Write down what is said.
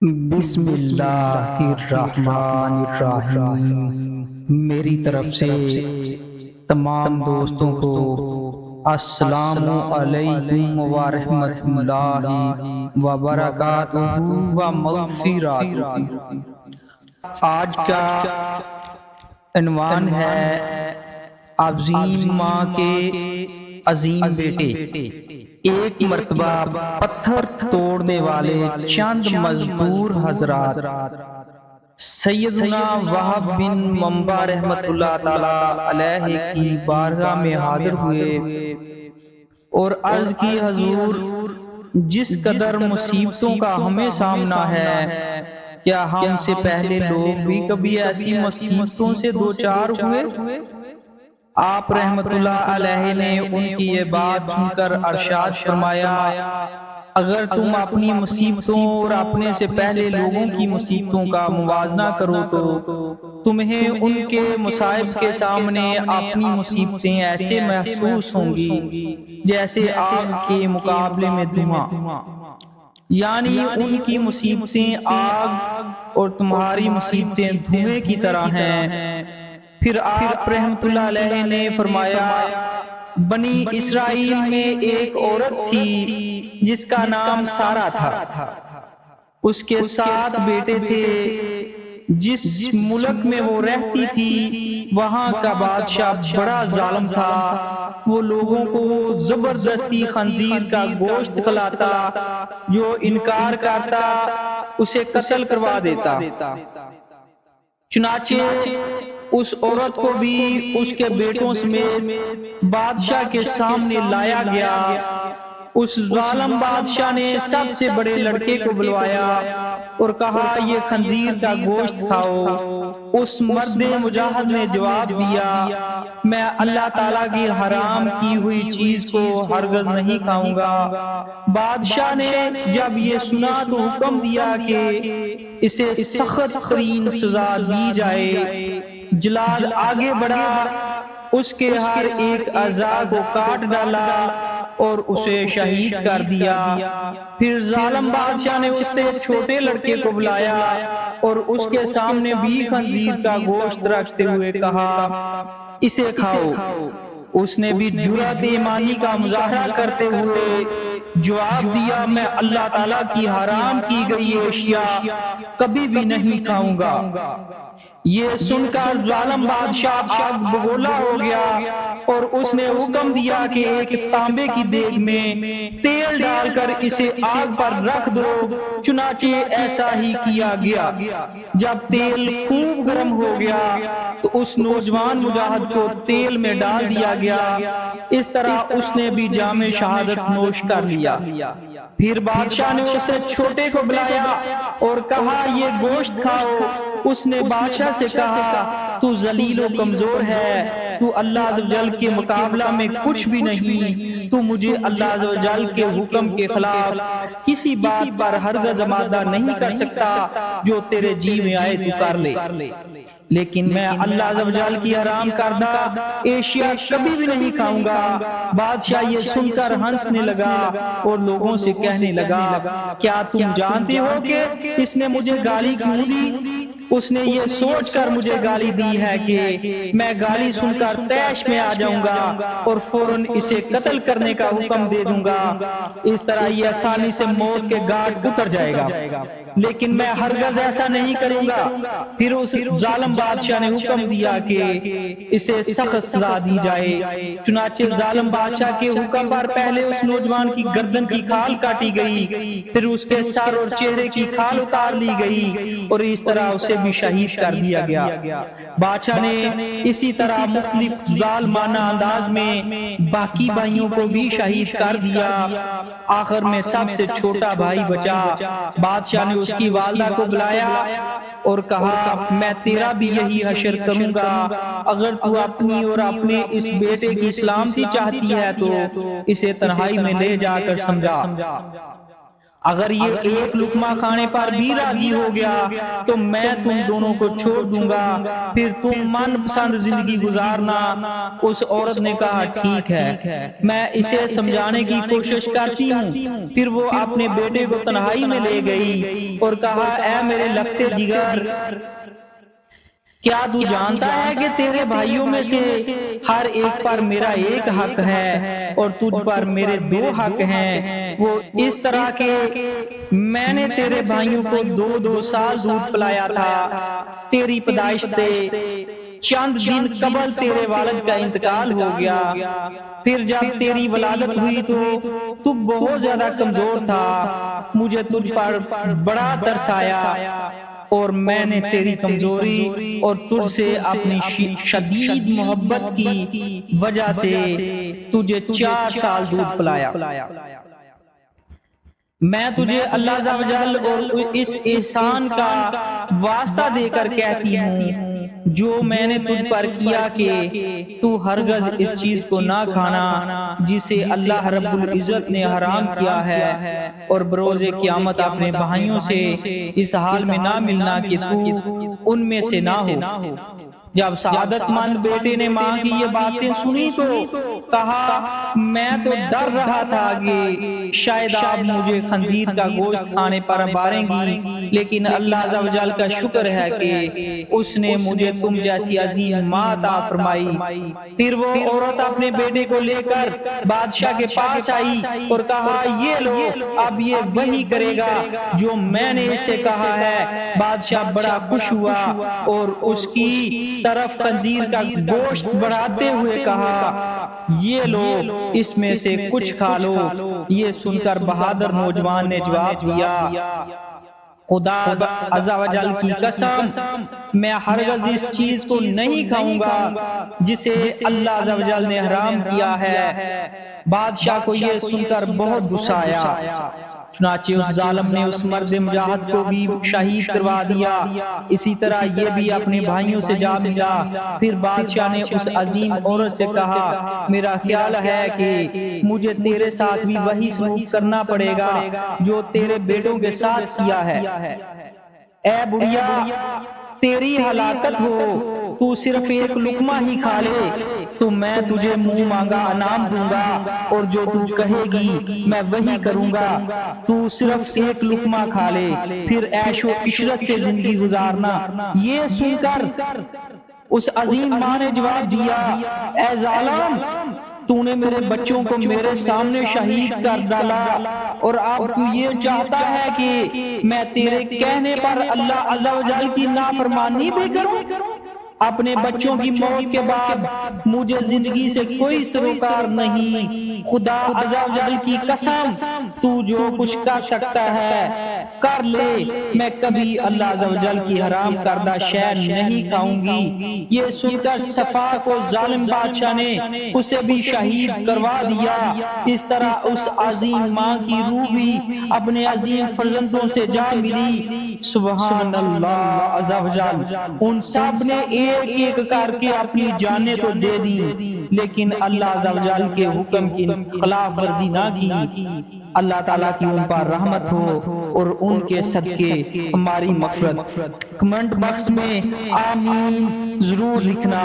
بسم اللہ الرحمن الرحیم۔ میری طرف سے تمام دوستوں کو السلام علیکم ورحمۃ اللہ وبرکاتہ و مغفراتہ۔ آج کا عنوان ہے عظیم ماں کے عظیم بیٹے۔ ایک مرتبہ پتھر توڑنے والے چند مزدور حضرات سیدنا وہب بن منبع رحمت اللہ تعالی علیہ کی بارگاہ میں حاضر ہوئے اور عرض کی، حضور، جس قدر مصیبتوں کا ہمیں سامنا ہے، کیا ہم سے پہلے لوگ بھی کبھی ایسی مصیبتوں سے دوچار ہوئے؟ آپ رحمت اللہ علیہ نے ان کی یہ بات سن کر ارشاد فرمایا، اگر تم اپنی مصیبتوں اور اپنے سے پہلے لوگوں کی مصیبتوں کا موازنہ کرو تو تمہیں ان کے مصائب کے سامنے اپنی مصیبتیں ایسے محسوس ہوں گی جیسے آگ کے مقابلے میں دھواں، یعنی ان کی مصیبتیں آگ اور تمہاری مصیبتیں دھوئیں کی طرح ہیں۔ پھر آپ رحمت اللہ علیہ نے فرمایا، بنی اسرائیل میں ایک عورت تھی جس کا نام سارہ تھا۔ اس کے 7 بیٹے تھے۔ جس ملک میں وہ رہتی تھی وہاں کا بادشاہ بڑا ظالم تھا۔ وہ لوگوں کو زبردستی خنزیر کا گوشت کھلاتا، جو انکار کرتا اسے قتل کروا دیتا۔ چنانچہ اس عورت کو بھی اس کے بیٹوں سمیت بادشاہ کے سامنے لایا گیا۔ اس ظالم بادشاہ نے سب سے بڑے لڑکے کو بلوایا اور کہا، یہ خنزیر کا گوشت کھاؤ۔ اس مرد مجاہد نے جواب دیا، میں اللہ تعالیٰ کی حرام کی ہوئی چیز کو ہرگز نہیں کھاؤں گا۔ بادشاہ نے جب یہ سنا تو حکم دیا کہ اسے سخت ترین سزا دی جائے۔ جلاد آگے بڑھا، اس کے ہر ایک اعضاء کو کاٹ ڈالا اور اسے شہید کر دیا۔ پھر ظالم بادشاہ نے اس سے چھوٹے لڑکے کو بلایا اور اس کے سامنے بھی خنزیر کا گوشت رکھتے ہوئے کہا، اسے کھاؤ۔ اس نے بھی جرأت ایمانی کا مظاہرہ کرتے ہوئے جواب دیا، میں اللہ تعالیٰ کی حرام کی گئی اشیاء کبھی بھی نہیں کھاؤں گا۔ یہ سن کر ظالم بادشاہ آگ بگولا ہو گیا اور اس نے حکم دیا کہ ایک تانبے کی دیگ میں تیل ڈال کر اسے آگ پر رکھ دو۔ چنانچہ ایسا ہی کیا گیا۔ جب تیل خوب گرم ہو گیا تو اس نوجوان مجاہد کو تیل میں ڈال دیا گیا۔ اس طرح اس نے بھی جام شہادت نوش کر لیا۔ پھر بادشاہ نے اسے چھوٹے کو بلایا اور کہا، یہ گوشت کھاؤ۔ اس نے بادشاہ سے کہا، تو ذلیل و کمزور ہے، تو اللہ عز و جل کے مقابلہ میں کچھ بھی نہیں، تو مجھے اللہ عز و جل کے حکم کے خلاف کسی بات پر ہرگز آمادہ نہیں کر سکتا، جو تیرے جی میں آئے تو کر لے، لیکن میں اللہ عز و جل کی حرام کردہ اشیاء کبھی بھی نہیں کھاؤں گا۔ بادشاہ یہ سن کر ہنسنے لگا اور لوگوں سے کہنے لگا، کیا تم جانتے ہو کہ اس نے مجھے گالی کیوں دی؟ اس نے یہ سوچ کر مجھے گالی دی ہے کہ میں گالی سن کر طیش میں آ جاؤں گا اور فوراً اسے قتل کرنے کا حکم دے دوں گا۔ اس طرح یہ آسانی سے موت کے گھاٹ اتر جائے گا، لیکن میں ہرگز ایسا نہیں کروں گا۔ پھر اس ظالم بادشاہ نے حکم دیا کہ اسے سخت سزا دی جائے۔ چنانچہ ظالم بادشاہ کے حکم پر پہلے اس نوجوان کی گردن کی کھال کاٹی گئی، پھر اس کے سر اور چہرے کی کھال اتار لی گئی اور اس طرح اسے بھی شہید کر دیا گیا۔ بادشاہ نے اسی طرح مختلف ظالمانہ انداز میں باقی بھائیوں کو بھی شہید کر دیا۔ آخر میں سب سے چھوٹا بھائی بچا۔ بادشاہ نے اس کی والدہ کو بلایا اور کہا، میں تیرا بھی یہی حشر کروں گا۔ اگر تو اپنی اور اپنے اس بیٹے کی سلامتی چاہتی ہے تو اسے تنہائی میں لے جا کر سمجھا۔ اگر یہ ایک لقمہ کھانے پر بھی راضی ہو گیا تو میں تم دونوں کو چھوڑ دوں گا، پھر تم من پسند زندگی گزارنا۔ اس عورت نے کہا ٹھیک ہے، میں اسے سمجھانے کی کوشش کرتی ہوں۔ پھر وہ اپنے بیٹے کو تنہائی میں لے گئی اور کہا اے میرے لگتے جگر، کیا تو جانتا ہے کہ تیرے بھائیوں میں سے ہر ایک پر میرا ایک حق ہے اور تجھ پر میرے دو حق ہیں؟ وہ اس طرح کہ میں نے تیرے بھائیوں کو 2 سال دودھ پلایا تھا، تیری پیدائش سے چند دن قبل تیرے والد کا انتقال ہو گیا۔ پھر جب تیری ولادت ہوئی تو بہت زیادہ کمزور تھا، مجھے تجھ پر بڑا ترس آیا اور میں نے تیری کمزوری اور تجھ سے اپنی شدید محبت کی وجہ سے تجھے 4 سال دودھ پلایا۔ میں تجھے اللہ عز و جل اور اس احسان کا واسطہ دے کر کہتی ہوں جو میں نے تجھ پر کیا کہ تو ہرگز اس چیز کو نہ کھانا جسے اللہ رب العزت نے حرام کیا ہے، اور بروز قیامت اپنے بھائیوں سے اس حال میں نہ ملنا کہ تو ان میں سے نہ ہو۔ جب سعادت مند بیٹے نے ماں کی یہ باتیں سنی تو کہا میں تو ڈر رہا تھا کہ شاید آپ مجھے خنزیر کا گوشت کھانے پر ماریں گی، لیکن اللہ عز و جل کا شکر ہے کہ اس نے مجھے تم جیسی عظیم ماں عطا فرمائی۔ پھر وہ عورت اپنے بیٹے کو لے کر بادشاہ کے پاس آئی اور کہا یہ لو، اب یہ وہی کرے گا جو میں نے اسے کہا ہے۔ بادشاہ بڑا خوش ہوا اور اس کی طرف خنزیر کا گوشت بڑھاتے ہوئے کہا یہ لو، اس میں سے کچھ کھا لو۔ یہ سن کر بہادر نوجوان نے جواب دیا خدا عز و جل کی قسم، میں ہرگز اس چیز کو نہیں کھاؤں گا جسے اللہ عز و جل نے حرام کیا ہے۔ بادشاہ کو یہ سن کر بہت غصہ آیا، چنانچہ اس ظالم نے اس مرد مجاہد کو بھی شہید کروا دیا۔ اسی طرح یہ بھی اپنے بھائیوں سے جا ملا۔ پھر بادشاہ نے اس عظیم عورت سے کہا میرا خیال ہے کہ مجھے تیرے ساتھ بھی وہی سلوک کرنا پڑے گا جو تیرے بیٹوں کے ساتھ کیا ہے۔ اے بڑھیا، تیری ہلاکت ہو، تو صرف ایک لقمہ ہی کھا لے تو میں تجھے منہ مانگا انعام دوں گا، اور جو تو کہے گی میں وہی کروں گا۔ تو صرف ایک لقمہ کھا لے، پھر عیش و عشرت سے زندگی گزارنا۔ یہ سن کر اس عظیم ماں نے جواب دیا اے ظالم، تو نے میرے بچوں کو میرے سامنے شہید کر ڈالا، اور اب تو یہ چاہتا ہے کہ میں تیرے کہنے پر اللہ عز و جل کی نافرمانی بھی کروں؟ اپنے بچوں کی موت کے بعد مجھے زندگی سے کوئی سروکار نہیں۔ خدا عز و جل کی قسم، تو جو کچھ کر سکتا ہے کر لے، میں کبھی اللہ عز و جل کی حرام کردہ شے نہیں کھاؤں گی۔ یہ سن کر صفاق و ظالم بادشاہ نے اسے بھی شہید کروا دیا۔ اس طرح اس عظیم ماں کی روح بھی اپنے عظیم فرزندوں سے جا ملی۔ سبحان اللہ عز و جل، ان سب نے ایک ایک کر کے اپنی جانیں تو دے دی، لیکن اللہ عز و جل کے حکم کی خلاف ورزی نہ کی۔ اللہ تعالیٰ کی ان پر رحمت ہو اور ان کے صدقے ہماری مغفرت۔ کمنٹ باکس میں آمین ضرور لکھنا۔